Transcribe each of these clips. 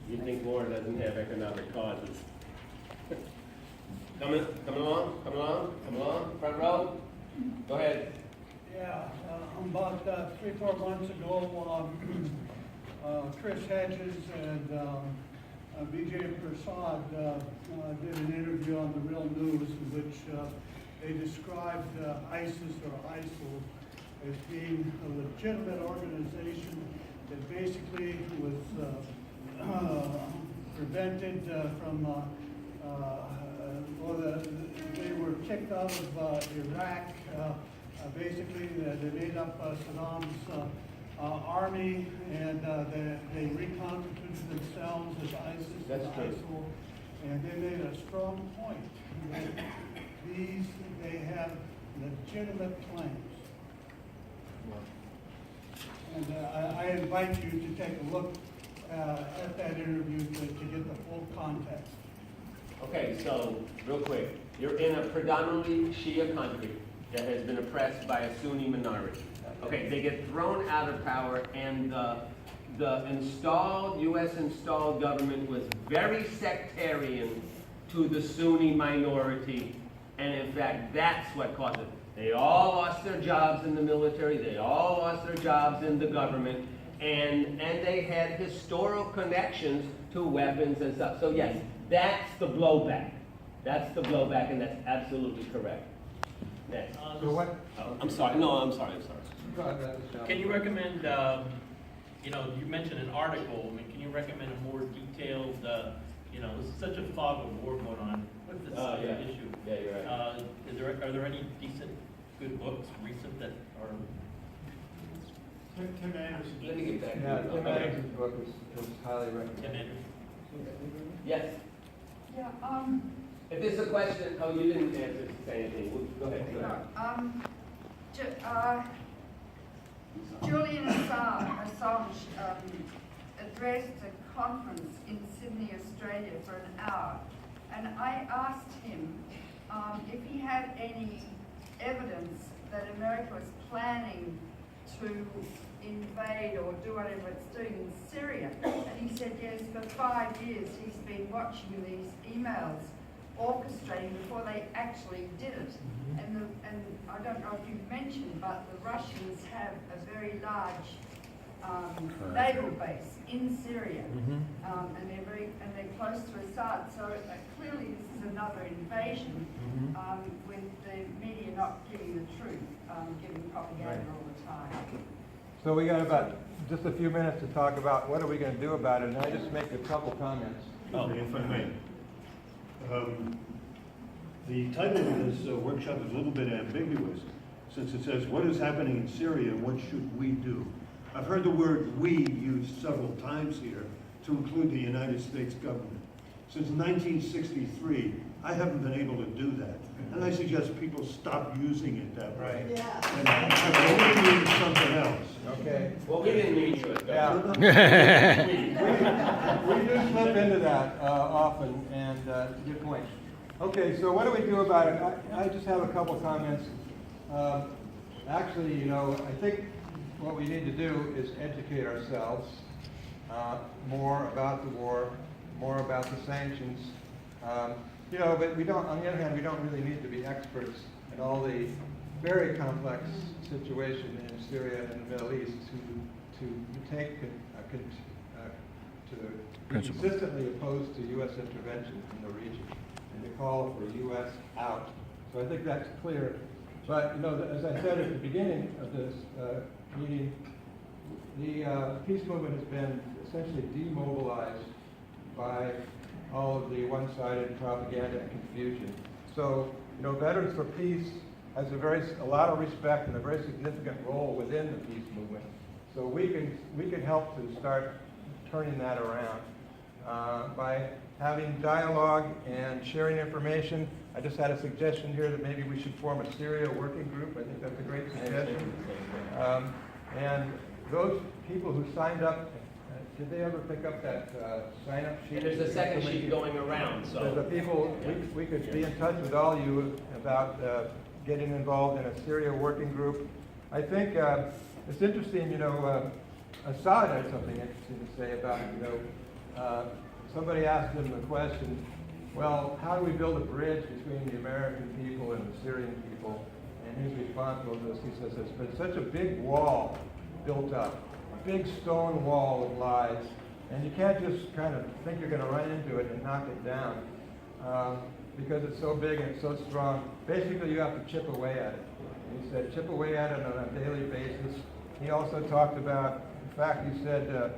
You think war doesn't have economic causes. Come along, front row. Go ahead. Yeah, about 3-4 months ago, Chris Hedges and Vijay Prasad did an interview on the Real News in which they described ISIS or ISIL as being a legitimate organization that basically was prevented from, they were kicked out of Iraq. Basically, they made up Saddam's army, and they reconstituted themselves as ISIS and ISIL, and they made a strong point that they have legitimate claims. And I invite you to take a look at that interview to get the full context. Okay, so real quick, you're in a predominantly Shia country that has been oppressed by a Sunni minority. Okay, they get thrown out of power, and the U.S. installed government was very sectarian to the Sunni minority, and in fact, that's what caused it. They all lost their jobs in the military, they all lost their jobs in the government, and they had historical connections to weapons and stuff. So yes, that's the blowback. That's the blowback, and that's absolutely correct. Next. So what? Oh, I'm sorry. No, I'm sorry. Can you recommend, you mentioned an article. I mean, can you recommend a more detailed, there's such a fog of war going on with this issue. Yeah, you're right. Are there any decent, good books, recent, that are? Tim Anderson. Let me get back to Yeah, you. Tim Anderson's book was highly recommended. Tim Anderson? Yes. Yeah, If there's a question, oh, you didn't answer anything. Go ahead. Julian Assange addressed a conference in Sydney, Australia for an hour, and I asked him if he had any evidence that America was planning to invade or do whatever it's doing in Syria. And he said yes, for 5 years he's been watching these emails orchestrating before they actually did it. And I don't know if you've mentioned, but the Russians have a very large naval base in Syria, and they're close to Assad. So clearly this is another invasion, with the media not giving the truth, giving propaganda all the time. So we got about just a few minutes to talk about what are we going to do about it, and I just make a couple comments. If I may. The title of this workshop is a little bit ambiguous, since it says, what is happening in Syria and what should we do? I've heard the word "we" used several times here to include the United States government. Since 1963, I haven't been able to do that. And I suggest people stop using it that way. Right. Yeah. And I mean something else. Okay. Well, we didn't mean to. Yeah. We do slip into that often, and good point. Okay, so what do we do about it? I just have a couple comments. Actually, I think what we need to do is educate ourselves more about the war, more about the sanctions. But we don't, on the other hand, we don't really need to be experts in all the very complex situation in Syria and the Middle East to be consistently opposed to U.S. intervention in the region and to call for U.S. out. So I think that's clear. But, as I said at the beginning of this meeting, the peace movement has been essentially demobilized by all of the one-sided propaganda and confusion. So, Veterans for Peace has a lot of respect and a very significant role within the peace movement. So we can help to start turning that around by having dialogue and sharing information. I just had a suggestion here that maybe we should form a Syria working group. I think that's a great suggestion. And those people who signed up, did they ever pick up that sign-up sheet? And there's a second sheet going around, so. The people, we could be in touch with all you about getting involved in a Syria working group. I think it's interesting, Assad had something interesting to say about, somebody asked him the question, well, how do we build a bridge between the American people and the Syrian people? And his response was this, he says, there's been such a big wall built up, a big stone wall of lies, and you can't just kind of think you're going to run into it and knock it down because it's so big and it's so strong. Basically, you have to chip away at it. And he said, chip away at it on a daily basis. He also talked about, in fact, he said,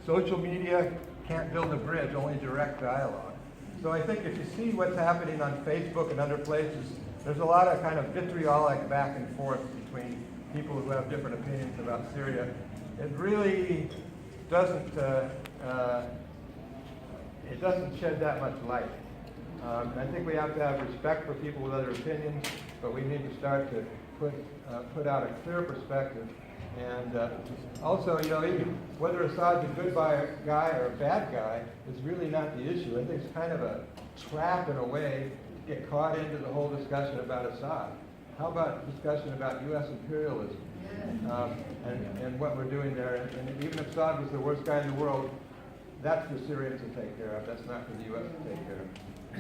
social media can't build a bridge, only direct dialogue. So I think if you see what's happening on Facebook and other places, there's a lot of kind of vitriolic back and forth between people who have different opinions about Syria. It really doesn't shed that much light. I think we have to have respect for people with other opinions, but we need to start to put out a clear perspective. And also, you know, even whether Assad's a good guy or a bad guy is really not the issue. I think it's kind of a trap in a way to get caught into the whole discussion about Assad. How about discussion about U.S. imperialism and what we're doing there? And even if Assad was the worst guy in the world, that's for Syrians to take care of. That's not for the U.S. to take care of.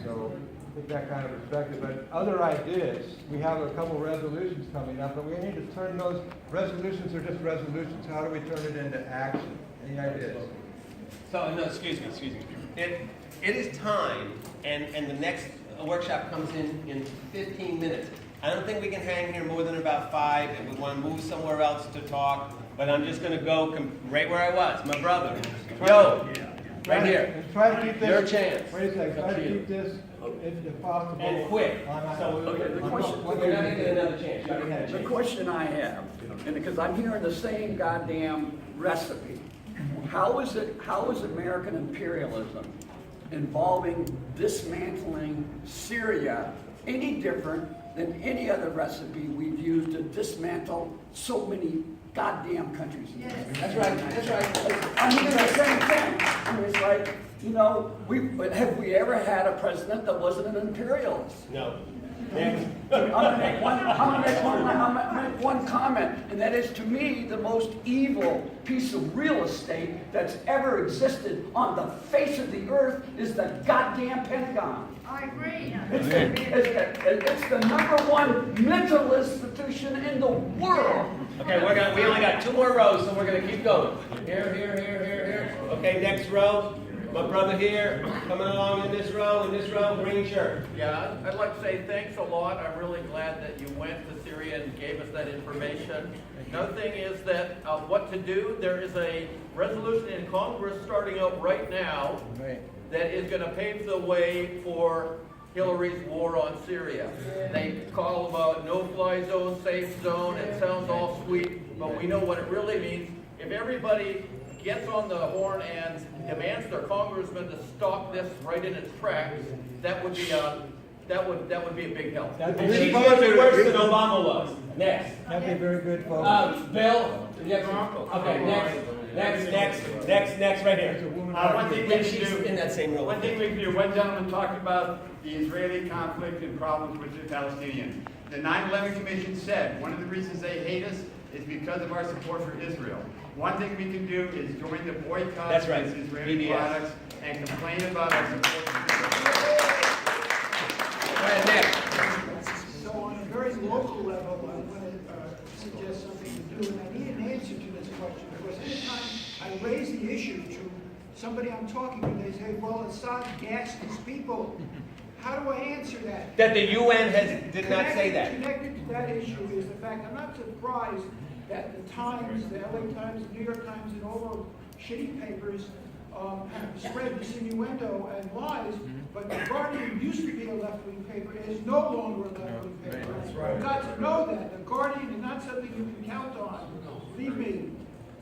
So I think that kind of perspective. But other ideas, we have a couple resolutions coming up, but we need to turn those resolutions are just resolutions. How do we turn it into action? Any ideas? So, no, excuse me. It is time, and the next workshop comes in 15 minutes. I don't think we can hang here more than about 5, and we want to move somewhere else to talk, but I'm just going to go right where I was. My brother. Yo, right here. And try to keep this. Your chance. Wait a second. Try to keep this, if possible. And quick. So, Okay, the question- We're not going to get another chance. You already had a The chance. question I have, and because I'm hearing the same goddamn recipe, how is American imperialism involving dismantling Syria any different than any other recipe we've used to dismantle so many goddamn countries? Yes. That's right. I'm hearing the same thing. I mean, it's like, you know, have we ever had a president that wasn't an imperialist? No. Next. I'm gonna make one comment, and that is, to me, the most evil piece of real estate that's ever existed on the face of the earth is the goddamn Pentagon. I agree. It's the #1 mental institution in the world. Okay, we only got 2 more rows, so we're gonna keep going. Here. Okay, next row. My brother here, coming along in this row, green shirt. Yeah, I'd like to say thanks a lot. I'm really glad that you went to Syria and gave us that information. Another thing is that what to do, there is a resolution in Congress starting out right now that is going to pave the way for Hillary's war on Syria. They call about no-fly zone, safe zone. It sounds all sweet, but we know what it really means. If everybody gets on the horn and demands their congressman to stop this right in its tracks, that would be a big help. And she's going to be worse than Obama was. Next. That'd be very good, folks. Bill. Next. Okay, next, right here. One thing we Yeah, can she's do, in that same row. one thing we can do, one gentleman talked about the Israeli conflict and problems with the Palestinians. The 9/11 Commission said one of the reasons they hate us is because of our support for Israel. One thing we can do is join the boycott That's right, against Israeli BDS. products and complain about our support for Israel. Go ahead, next. So on a very local level, I want to suggest something to do, and I need an answer to this question, because anytime I raise the issue to somebody I'm talking to, they say, well, Assad gassed his people. How do I answer that? That the UN did not say that. Connected to that issue is the fact, I'm not surprised that the Times, the LA Times, the New York Times, and all those shitty papers have spread this innuendo and lies, but the Guardian used to be a left-wing paper, it is no longer a left-wing paper. You've got to know that. The Guardian is not something you can count on, believe me.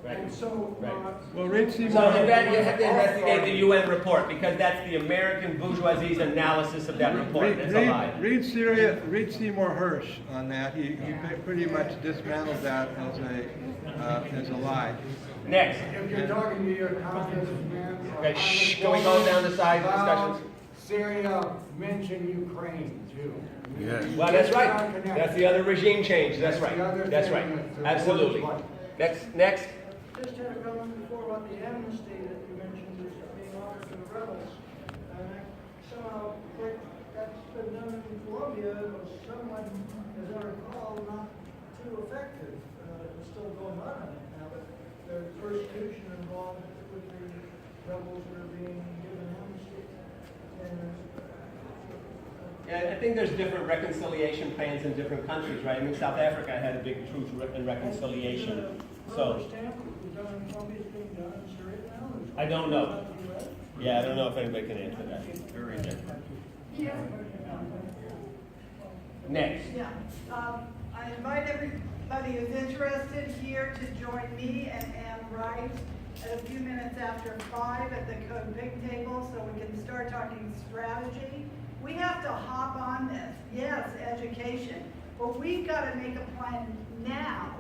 And so, Well, read So Seymour. you have to investigate the UN report, because that's the American bourgeoisie's analysis of that report. It's a lie. Read Seymour Hersh on that. He pretty much dismantled that as a lie. Next. If you're talking to your congressman or Okay, shh, can we go down the side about discussions? Syria, mention Ukraine too. Well, that's right. That's the other regime change. That's right. the other That's thing right. that the Absolutely. world is Next. The just had a comment before about the amnesty that you mentioned was being offered to the rebels. And I somehow think that's been done in Colombia, but someone, as I recall, not too effective. It's still going on now, but there's persecution involved with the rebels that are being given amnesty. And Yeah, I think there's different reconciliation plans in different countries, right? I mean, South Africa had a big truth and reconciliation. So, I don't know. Yeah, I don't know if anybody can answer that. Yeah. Next. Yeah, I invite everybody who's interested here to join me and Ann Wright at a few minutes after 5 at the Code Pig table so we can start talking strategy. We have to hop on this. Yes, education, but we've got to make a plan now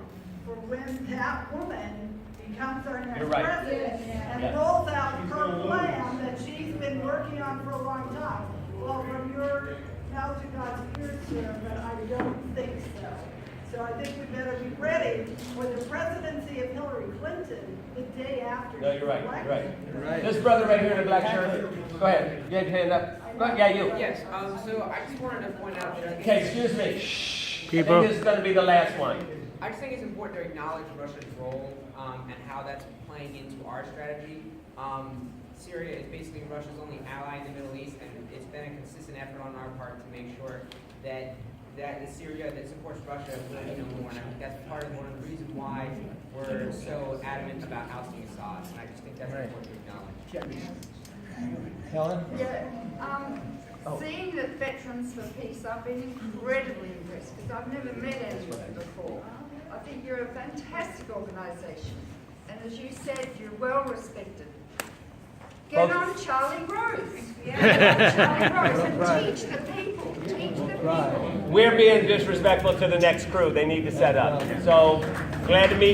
for when that woman becomes our next You're right. president and Yeah. rolls out her plan that she's been working on for a long time. Well, from your mouth to God's ears, sir, but I don't think so. So I think we better be ready for the presidency of Hillary Clinton the day after. No, you're right. she's You're right. elected. You're right. This brother right here in the black shirt. Go ahead. You had your hand up. Go ahead. Yeah, you. Yes, so I just wanted to point out that I think, Okay, excuse me. Shh. I think this is going to be the last one. I just think it's important to acknowledge Russia's role and how that's playing into our strategy. Syria is basically Russia's only ally in the Middle East, and it's been a consistent effort on our part to make sure that the Syria that supports Russia will be no more. And I think that's part of one of the reasons why we're so adamant about ousting Assad. And I just think that's important to acknowledge. Helen? Yeah, seeing the Veterans for Peace, I've been incredibly impressed because I've never met any of them before. I think you're a fantastic organisation, and as you said, you're well respected. Get on Charlie Rose. Get on Charlie Rose and teach the people. Teach the people. We're being disrespectful to the next crew. They need to set up. So, glad to meet